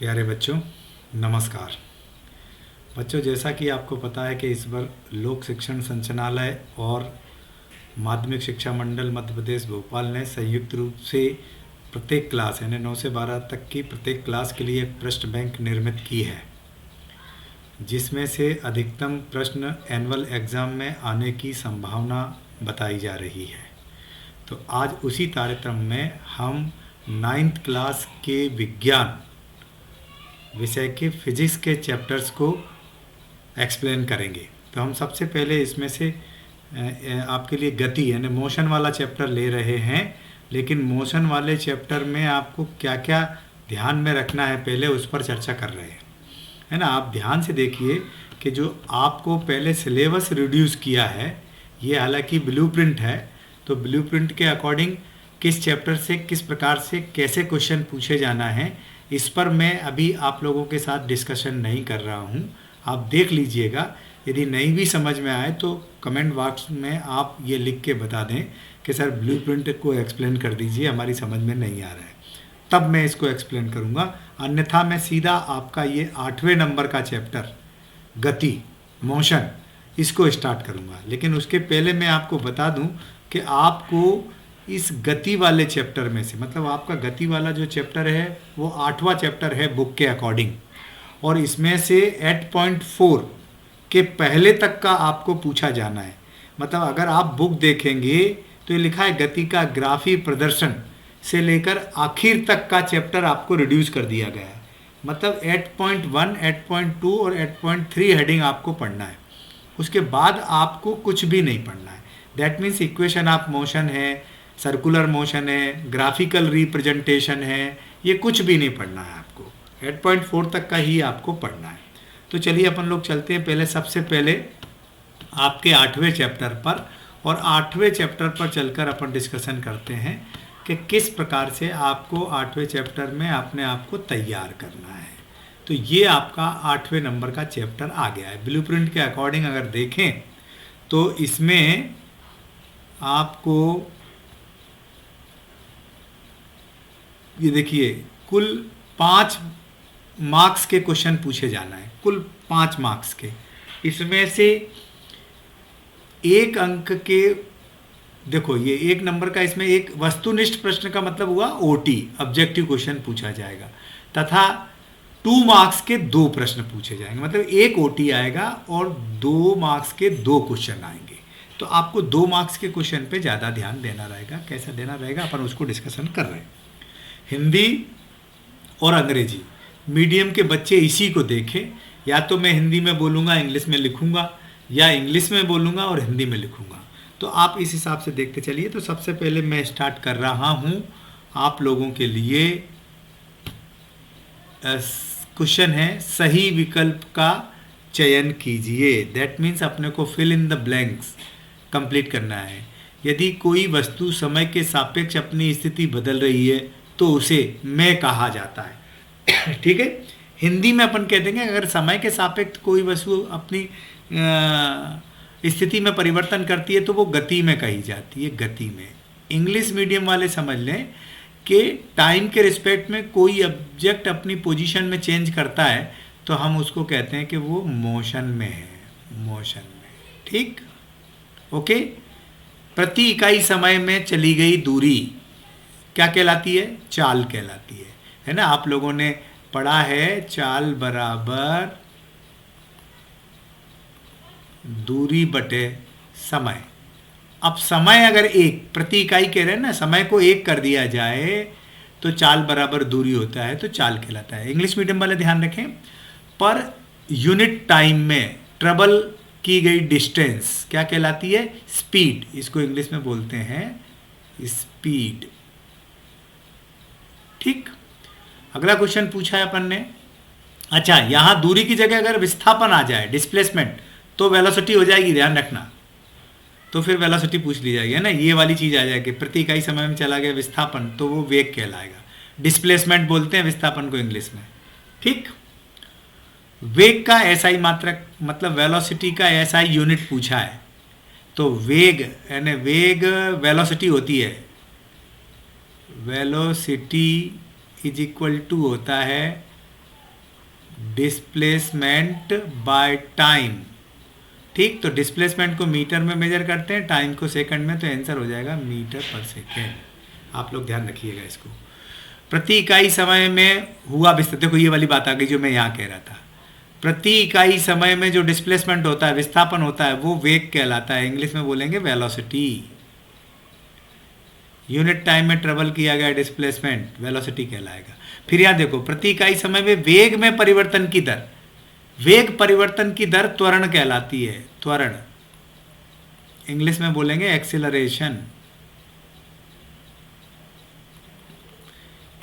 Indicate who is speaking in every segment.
Speaker 1: प्यारे बच्चों, नमस्कार। बच्चों, जैसा कि आपको पता है कि इस बार लोक शिक्षण संचालनालय और माध्यमिक शिक्षा मंडल मध्य प्रदेश भोपाल ने संयुक्त रूप से प्रत्येक क्लास यानी 9 से 12 तक की प्रत्येक क्लास के लिए एक प्रश्न बैंक निर्मित की है, जिसमें से अधिकतम प्रश्न एनुअल एग्ज़ाम में आने की संभावना बताई जा रही है। तो आज उसी तारतम्य में हम 9th क्लास के विज्ञान विषय के फिजिक्स के चैप्टर्स को एक्सप्लेन करेंगे। तो हम सबसे पहले इसमें से आपके लिए गति यानी मोशन वाला चैप्टर ले रहे हैं, लेकिन मोशन वाले चैप्टर में आपको क्या क्या ध्यान में रखना है पहले उस पर चर्चा कर रहे हैं, है ना। आप ध्यान से देखिए कि जो आपको पहले सिलेबस रिड्यूस किया है, ये हालांकि ब्लूप्रिंट है, तो ब्लूप्रिंट के अकॉर्डिंग किस चैप्टर से किस प्रकार से कैसे क्वेश्चन पूछे जाना है, इस पर मैं अभी आप लोगों के साथ डिस्कशन नहीं कर रहा हूँ। आप देख लीजिएगा, यदि नहीं भी समझ में आए तो कमेंट बॉक्स में आप ये लिख के बता दें कि सर ब्लूप्रिंट को एक्सप्लेन कर दीजिए, हमारी समझ में नहीं आ रहा है, तब मैं इसको एक्सप्लेन करूँगा। अन्यथा मैं सीधा आपका ये 8वें नंबर का चैप्टर गति मोशन इसको स्टार्ट करूँगा। लेकिन उसके पहले मैं आपको बता दूँ कि आपको इस गति वाले चैप्टर में से, मतलब आपका गति वाला जो चैप्टर है वो 8वां चैप्टर है बुक के अकॉर्डिंग, और इसमें से 8.4 के पहले तक का आपको पूछा जाना है। मतलब अगर आप बुक देखेंगे तो ये लिखा है गति का ग्राफी प्रदर्शन से लेकर आखिर तक का चैप्टर आपको रिड्यूस कर दिया गया है। मतलब 8.1, 8.2 और 8.3 हेडिंग आपको पढ़ना है, उसके बाद आपको कुछ भी नहीं पढ़ना है। That means equation of motion है, सर्कुलर मोशन है, ग्राफिकल रिप्रेजेंटेशन है, ये कुछ भी नहीं पढ़ना है आपको। 8.4 तक का ही आपको पढ़ना है। तो चलिए अपन लोग चलते हैं पहले, सबसे पहले आपके 8वें चैप्टर पर, और 8वें चैप्टर पर चलकर अपन डिस्कशन करते हैं कि किस प्रकार से आपको 8वें चैप्टर में अपने आप को तैयार करना है। तो ये आपका 8वें नंबर का चैप्टर आ गया है। ब्लूप्रिंट के अकॉर्डिंग अगर देखें तो इसमें आपको ये देखिए कुल 5 मार्क्स के क्वेश्चन पूछे जाना है, कुल 5 मार्क्स के। इसमें से 1 अंक के, देखो ये 1 नंबर का, इसमें एक वस्तुनिष्ठ प्रश्न का मतलब हुआ ओटी ऑब्जेक्टिव क्वेश्चन पूछा जाएगा, तथा 2 मार्क्स के 2 प्रश्न पूछे जाएंगे। मतलब 1 ओटी आएगा और 2 मार्क्स के 2 क्वेश्चन आएंगे। तो आपको 2 मार्क्स के क्वेश्चन पे ज़्यादा ध्यान देना रहेगा। कैसा देना रहेगा अपन उसको डिस्कशन कर रहे हैं। हिंदी और अंग्रेजी मीडियम के बच्चे इसी को देखें, या तो मैं हिंदी में बोलूँगा इंग्लिश में लिखूँगा, या इंग्लिश में बोलूँगा और हिंदी में लिखूँगा। तो आप इस हिसाब से देखते चलिए। तो सबसे पहले मैं स्टार्ट कर रहा हूँ आप लोगों के लिए। क्वेश्चन है सही विकल्प का चयन कीजिए। दैट मीन्स अपने को fill in the blanks complete करना है। यदि कोई वस्तु समय के सापेक्ष अपनी स्थिति बदल रही है तो उसे मैं कहा जाता है। ठीक है, हिंदी में अपन कह देंगे अगर समय के सापेक्ष कोई वस्तु अपनी स्थिति में परिवर्तन करती है तो वो गति में कही जाती है, गति में। इंग्लिश मीडियम वाले समझ लें कि टाइम के रिस्पेक्ट में कोई ऑब्जेक्ट अपनी पोजीशन में चेंज करता है तो हम उसको कहते हैं कि वो मोशन में है, मोशन में। ठीक, ओके। प्रति इकाई समय में चली गई दूरी क्या कहलाती है? चाल कहलाती है ना। आप लोगों ने पढ़ा है चाल बराबर दूरी बटे समय। अब समय अगर 1 प्रति इकाई कह रहे हैं ना, समय को 1 कर दिया जाए तो चाल बराबर दूरी होता है, तो चाल कहलाता है। इंग्लिश मीडियम वाले ध्यान रखें, पर यूनिट टाइम में ट्रेवल की गई डिस्टेंस क्या कहलाती है? स्पीड। इसको इंग्लिश में बोलते हैं स्पीड। ठीक, अगला क्वेश्चन पूछा है अपन ने। अच्छा, यहां दूरी की जगह अगर विस्थापन आ जाए, डिस्प्लेसमेंट, तो वेलोसिटी हो जाएगी, ध्यान रखना। तो फिर वेलोसिटी पूछ ली जाएगी, है ना। ये वाली चीज आ जाएगी, प्रति इकाई समय में चला गया विस्थापन, तो वो वेग कहलाएगा। डिस्प्लेसमेंट बोलते हैं विस्थापन को इंग्लिश में। ठीक, वेग का एसआई मात्रक मतलब वेलोसिटी का एसआई यूनिट पूछा है, तो वेग यानी वेग वेलोसिटी होती है, वेलोसिटी इज इक्वल टू होता है डिस्प्लेसमेंट बाय टाइम। ठीक, तो डिस्प्लेसमेंट को मीटर में मेजर करते हैं, टाइम को सेकंड में, तो आंसर हो जाएगा मीटर पर सेकेंड। आप लोग ध्यान रखिएगा इसको। प्रति इकाई समय में हुआ विस्थापन, देखो ये वाली बात आ गई जो मैं यहाँ कह रहा था। प्रति इकाई समय में जो डिस्प्लेसमेंट होता है, विस्थापन होता है, वो वेग कहलाता है। इंग्लिश में बोलेंगे वेलोसिटी। यूनिट टाइम में ट्रेवल किया गया डिस्प्लेसमेंट वेलोसिटी कहलाएगा। फिर यहाँ देखो, प्रति इकाई समय में वेग में परिवर्तन की दर, वेग परिवर्तन की दर त्वरण कहलाती है। त्वरण इंग्लिश में बोलेंगे एक्सीलरेशन।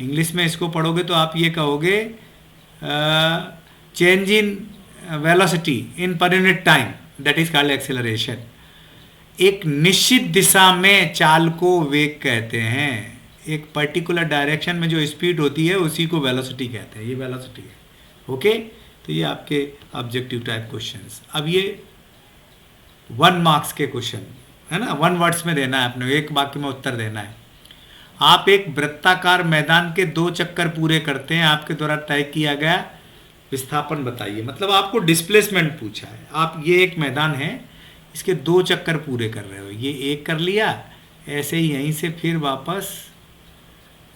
Speaker 1: इंग्लिश में इसको पढ़ोगे तो आप ये कहोगे change in velocity in per unit time, that is called acceleration. एक निश्चित दिशा में चाल को वेग कहते हैं। एक पर्टिकुलर डायरेक्शन में जो स्पीड होती है उसी को वेलोसिटी कहते हैं। ये वेलोसिटी है। ओके, तो ये आपके ऑब्जेक्टिव टाइप क्वेश्चंस। अब ये 1 मार्क्स के क्वेश्चन है ना, 1 वर्ड्स में देना है आपने, एक वाक्य में उत्तर देना है। आप एक वृत्ताकार मैदान के 2 चक्कर पूरे करते हैं, आपके द्वारा तय किया गया विस्थापन बताइए। मतलब आपको डिस्प्लेसमेंट पूछा है। आप ये एक मैदान है, इसके 2 चक्कर पूरे कर रहे हो, ये एक कर लिया, ऐसे ही यहीं से फिर वापस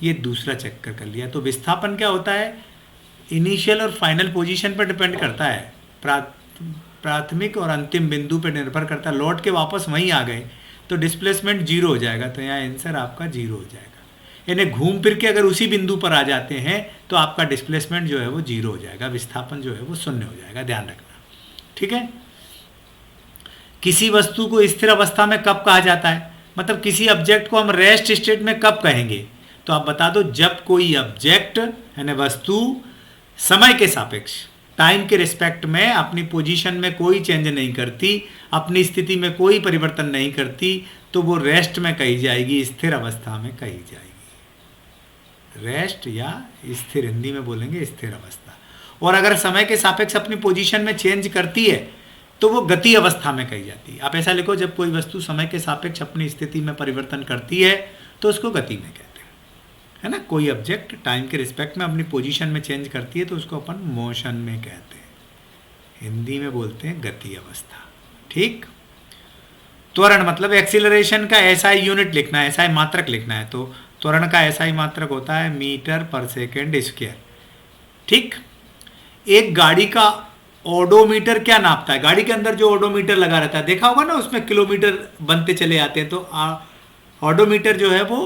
Speaker 1: ये दूसरा चक्कर कर लिया। तो विस्थापन क्या होता है, इनिशियल और फाइनल पोजीशन पर डिपेंड करता है, प्राथमिक और अंतिम बिंदु पर निर्भर करता है। लौट के वापस वहीं आ गए तो डिस्प्लेसमेंट 0 हो जाएगा, तो यहाँ आंसर आपका 0 हो जाएगा। यानी घूम फिर के अगर उसी बिंदु पर आ जाते हैं तो आपका डिस्प्लेसमेंट जो है वो 0 हो जाएगा, विस्थापन जो है वो 0 हो जाएगा। ध्यान रखना, ठीक है। किसी वस्तु को स्थिर अवस्था में कब कहा जाता है, मतलब किसी ऑब्जेक्ट को हम रेस्ट स्टेट में कब कहेंगे, तो आप बता दो जब कोई ऑब्जेक्ट यानी वस्तु समय के सापेक्ष, टाइम के रिस्पेक्ट में अपनी पोजीशन में कोई चेंज नहीं करती, अपनी स्थिति में कोई परिवर्तन नहीं करती, तो वो रेस्ट में कही जाएगी, स्थिर अवस्था में कही जाएगी। रेस्ट या स्थिर, हिंदी में बोलेंगे स्थिर अवस्था। और अगर समय के सापेक्ष अपनी पोजीशन में चेंज करती है तो वो गति अवस्था में कही जाती है। आप ऐसा लिखो, जब कोई वस्तु समय के सापेक्ष अपनी स्थिति में परिवर्तन करती है तो उसको गति में कहते हैं, है ना। कोई ऑब्जेक्ट टाइम के रिस्पेक्ट में अपनी पोजीशन में चेंज करती है तो उसको अपन मोशन में कहते हैं, हिंदी में बोलते हैं गति अवस्था। ठीक। त्वरण मतलब एक्सीलरेशन का एसआई यूनिट लिखना है, एसआई मात्रक लिखना है, तो त्वरण का एसआई मात्रक होता है मीटर पर सेकेंड स्क्वायर। ठीक। एक गाड़ी का ओडोमीटर क्या नापता है, गाड़ी के अंदर जो ओडोमीटर लगा रहता है, देखा होगा ना, उसमें किलोमीटर बनते चले आते हैं, तो ओडोमीटर जो है वो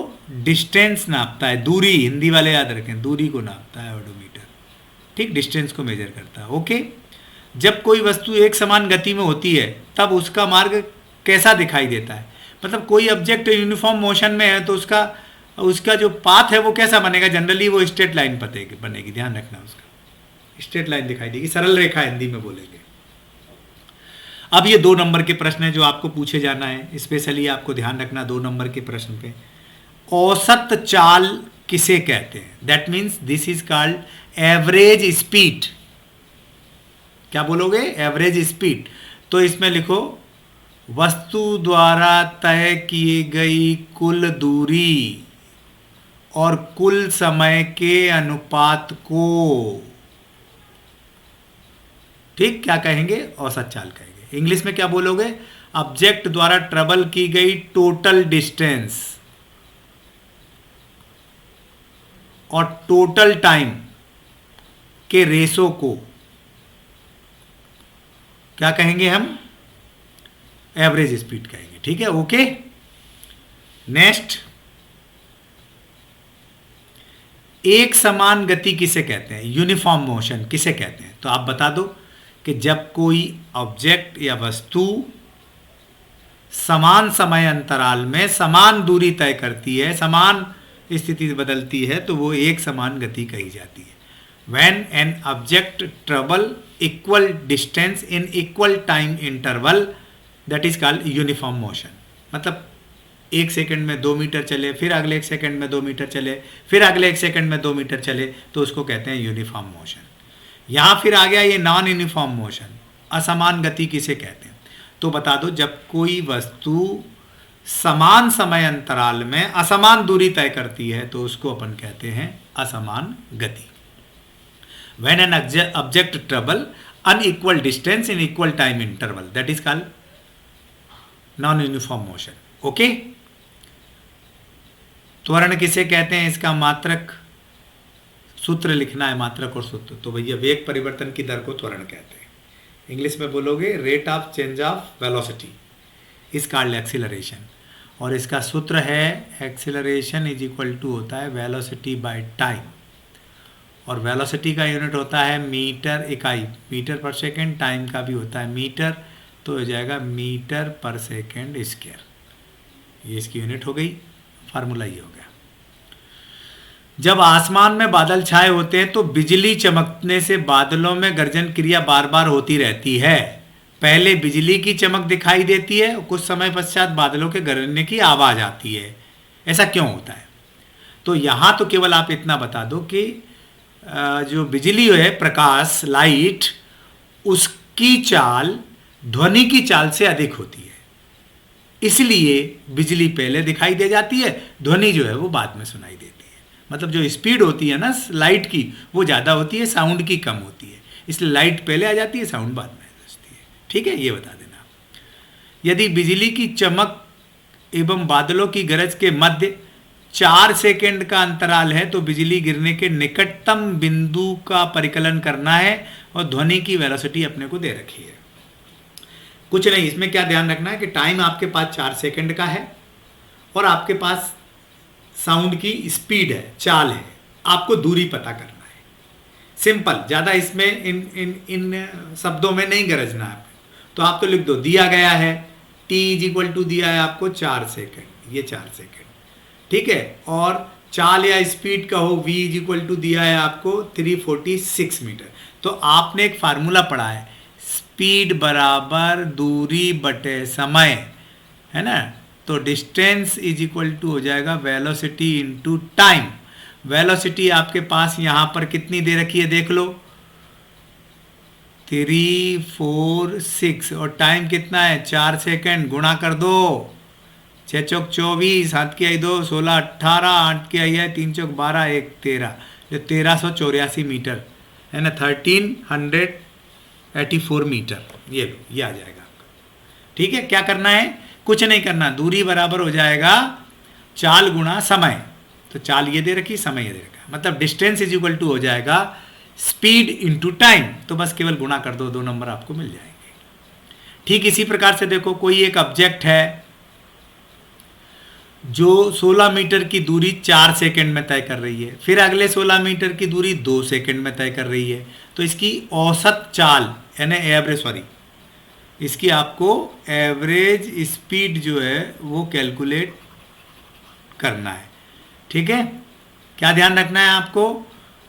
Speaker 1: डिस्टेंस नापता है, दूरी, हिंदी वाले याद रखें, दूरी को नापता है ओडोमीटर। ठीक, डिस्टेंस को मेजर करता है। ओके। जब कोई वस्तु एक समान गति में होती है तब उसका मार्ग कैसा दिखाई देता है, मतलब कोई ऑब्जेक्ट यूनिफॉर्म मोशन में है तो उसका जो पाथ है वो कैसा बनेगा, जनरली वो स्ट्रेट लाइन बनेगी। ध्यान रखना, उसका स्ट्रेट लाइन दिखाई देगी, सरल रेखा हिंदी में बोलेंगे। अब ये 2 नंबर के प्रश्न है जो आपको पूछे जाना है, स्पेशली आपको ध्यान रखना 2 नंबर के प्रश्न पे। औसत चाल किसे कहते हैं, that means this is called average speed. क्या बोलोगे, एवरेज स्पीड। तो इसमें लिखो वस्तु द्वारा तय की गई कुल दूरी और कुल समय के अनुपात को, ठीक, क्या कहेंगे, औसत चाल कहेंगे। इंग्लिश में क्या बोलोगे, ऑब्जेक्ट द्वारा ट्रेवल की गई टोटल डिस्टेंस और टोटल टाइम के रेशो को क्या कहेंगे हम, एवरेज स्पीड कहेंगे। ठीक है, ओके। नेक्स्ट, एक समान गति किसे कहते हैं, यूनिफॉर्म मोशन किसे कहते हैं, तो आप बता दो कि जब कोई ऑब्जेक्ट या वस्तु समान समय अंतराल में समान दूरी तय करती है, समान स्थिति बदलती है, तो वो एक समान गति कही जाती है। When an object travel equal distance in equal time interval, that is called uniform motion। मतलब 1 सेकंड में 2 मीटर चले, फिर अगले 1 सेकंड में 2 मीटर चले, फिर अगले 1 सेकंड में 2 मीटर चले, तो उसको कहते हैं यूनिफॉर्म मोशन। यहाँ फिर आ गया ये नॉन यूनिफॉर्म मोशन, असमान गति किसे कहते हैं, तो बता दो जब कोई वस्तु समान समय अंतराल में असमान दूरी तय करती है तो उसको अपन कहते हैं असमान गति। When an object travel unequal distance in equal time interval, that is called non uniform motion. Okay, त्वरण किसे कहते हैं, इसका मात्रक सूत्र लिखना है, मात्रक और सूत्र। तो भैया वेग परिवर्तन की दर को त्वरण कहते हैं। इंग्लिश में बोलोगे rate of change of velocity is called acceleration, और इसका सूत्र है एक्सीलरेशन इज इक्वल टू होता है वेलोसिटी बाय टाइम, और वेलोसिटी का यूनिट होता है मीटर इकाई, मीटर पर सेकेंड, टाइम का भी होता है मीटर, तो हो जाएगा मीटर पर सेकेंड स्क्वायर। ये इसकी यूनिट हो गई, फार्मूला ये हो गया। जब आसमान में बादल छाए होते हैं तो बिजली चमकने से बादलों में गर्जन क्रिया बार बार होती रहती है। पहले बिजली की चमक दिखाई देती है और कुछ समय पश्चात बादलों के गरजने की आवाज़ आती है। ऐसा क्यों होता है? तो यहाँ तो केवल आप इतना बता दो कि जो बिजली है, प्रकाश, लाइट, उसकी चाल ध्वनि की चाल से अधिक होती है, इसलिए बिजली पहले दिखाई दे जाती है, ध्वनि जो है वो बाद में सुनाई देती है। मतलब जो स्पीड होती है ना लाइट की वो ज़्यादा होती है, साउंड की कम होती है, इसलिए लाइट पहले आ जाती है, साउंड बाद में बजती है। ठीक है, ये बता देना। यदि बिजली की चमक एवं बादलों की गरज के मध्य 4 सेकेंड का अंतराल है तो बिजली गिरने के निकटतम बिंदु का परिकलन करना है, और ध्वनि की वेलोसिटी अपने को दे रखी है। कुछ नहीं, इसमें क्या ध्यान रखना है कि टाइम आपके पास 4 सेकेंड का है और आपके पास साउंड की स्पीड है, चाल है, आपको दूरी पता करना है। सिंपल, ज़्यादा इसमें इन शब्दों में नहीं गरजना है। तो आप तो लिख दो, दिया गया है t इज इक्वल टू दिया है आपको 4 सेकेंड, ये 4 सेकेंड, ठीक है। और चाल या स्पीड का हो v इज इक्वल टू दिया है आपको 346 मीटर। तो आपने एक फार्मूला पढ़ा है, स्पीड बराबर दूरी बटे समय, है ना। तो डिस्टेंस इज इक्वल टू हो जाएगा वेलोसिटी इनटू टाइम। वेलोसिटी आपके पास यहाँ पर कितनी दे रखी है देख लो, 346, और टाइम कितना है 4 सेकेंड, गुणा कर दो, 6 चौक 24, 7 की आई 2, 16 18, 8 की आई है 3 चौक 12, 1 13, जो 1384 मीटर है ना, 1384 मीटर, ये आ जाएगा आपका। ठीक है, क्या करना है, कुछ नहीं करना, दूरी बराबर हो जाएगा चाल गुणा समय। तो चाल ये दे रखी, समय ये दे रखा, मतलब डिस्टेंस इज इक्वल टू हो जाएगा स्पीड इनटू टाइम। तो बस केवल गुणा कर दो, 2 नंबर आपको मिल जाएंगे। ठीक इसी प्रकार से देखो, कोई एक ऑब्जेक्ट है जो 16 मीटर की दूरी 4 सेकेंड में तय कर रही है, फिर अगले 16 मीटर की दूरी 2 सेकेंड में तय कर रही है। तो इसकी औसत चाल यानी एवरेज, सॉरी, इसकी आपको एवरेज स्पीड जो है वो कैलकुलेट करना है। ठीक है, क्या ध्यान रखना है आपको,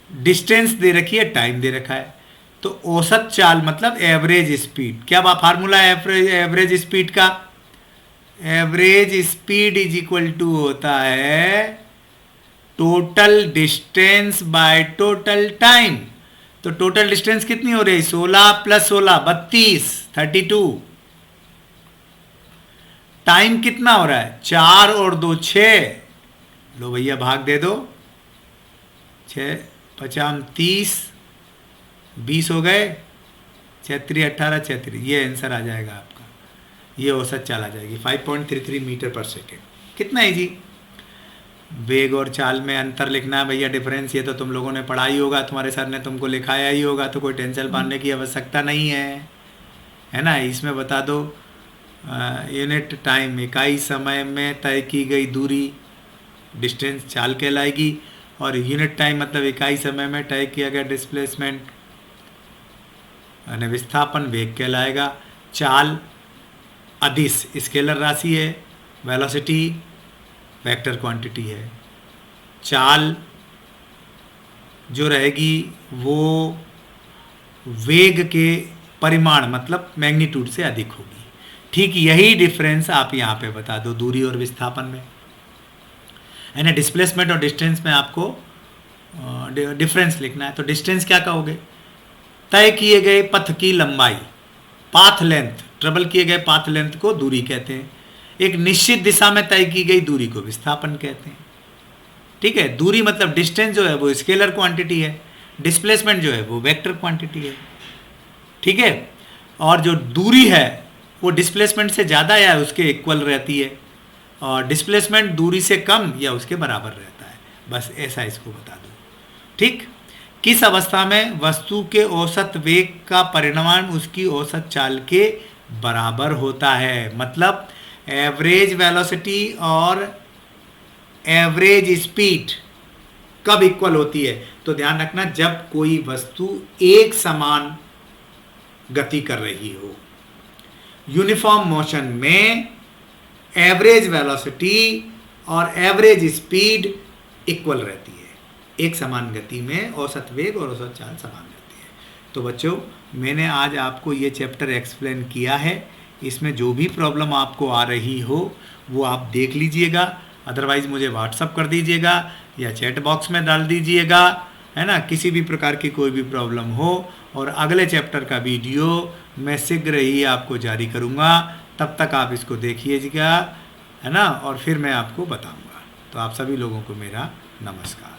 Speaker 1: डिस्टेंस दे रखी है, टाइम दे रखा है, तो औसत चाल मतलब एवरेज स्पीड। क्या फार्मूला है एवरेज स्पीड का, average speed is equal to होता है total distance by total time. तो टोटल डिस्टेंस कितनी हो रही है, 16 प्लस 16 32, 32। टाइम कितना हो रहा है, 4 और 2 6, लो भैया भाग दे दो, 6 50 30, 20 हो गए, 36 18 36, ये आंसर आ जाएगा आपका, ये औसत चाल आ जाएगी 5.33 मीटर पर सेकेंड। कितना है जी, वेग और चाल में अंतर लिखना है भैया, डिफरेंस, ये तो तुम लोगों ने पढ़ा ही होगा, तुम्हारे सर ने तुमको लिखाया ही होगा, तो कोई टेंशन पाने की आवश्यकता नहीं है ना। इसमें बता दो यूनिट टाइम, इकाई समय में तय की गई दूरी डिस्टेंस चाल कहलाएगी, और यूनिट टाइम मतलब इकाई समय में तय किया गया डिस्प्लेसमेंट यानी विस्थापन वेग कहलाएगा। चाल अदिश स्केलर राशि है, वेलोसिटी वेक्टर क्वांटिटी है। चाल जो रहेगी वो वेग के परिमाण मतलब मैग्नीट्यूड से अधिक होगी। ठीक यही डिफरेंस आप यहाँ पे बता दो दूरी और विस्थापन में, यानी डिस्प्लेसमेंट और डिस्टेंस में आपको डिफरेंस लिखना है। तो डिस्टेंस क्या कहोगे, तय किए गए पथ की लंबाई, पाथ लेंथ, ट्रेवल किए गए पाथ लेंथ को दूरी कहते हैं। एक निश्चित दिशा में तय की गई दूरी को विस्थापन कहते हैं। ठीक है, दूरी मतलब डिस्टेंस जो है वो स्केलर क्वांटिटी है, डिस्प्लेसमेंट जो है वो वेक्टर क्वांटिटी है, ठीक है। और जो दूरी है वो डिस्प्लेसमेंट से ज़्यादा या उसके इक्वल रहती है, और डिस्प्लेसमेंट दूरी से कम या उसके बराबर रहता है। बस ऐसा इसको बता दो, ठीक। किस अवस्था में वस्तु के औसत वेग का परिमाण उसकी औसत चाल के बराबर होता है, मतलब एवरेज वेलोसिटी और एवरेज स्पीड कब इक्वल होती है। तो ध्यान रखना, जब कोई वस्तु एक समान गति कर रही हो। यूनिफॉर्म मोशन में एवरेज वेलोसिटी और एवरेज स्पीड इक्वल रहती है, एक समान गति में औसत वेग और औसत चाल समान रहती है। तो बच्चों, मैंने आज आपको ये चैप्टर एक्सप्लेन किया है। इसमें जो भी प्रॉब्लम आपको आ रही हो वो आप देख लीजिएगा, अदरवाइज़ मुझे व्हाट्सअप कर दीजिएगा या चैट बॉक्स में डाल दीजिएगा, है ना। किसी भी प्रकार की कोई भी प्रॉब्लम हो, और अगले चैप्टर का वीडियो मैं शीघ्र ही आपको जारी करूँगा। तब तक आप इसको देखिएगा, है ना, और फिर मैं आपको बताऊँगा। तो आप सभी लोगों को मेरा नमस्कार।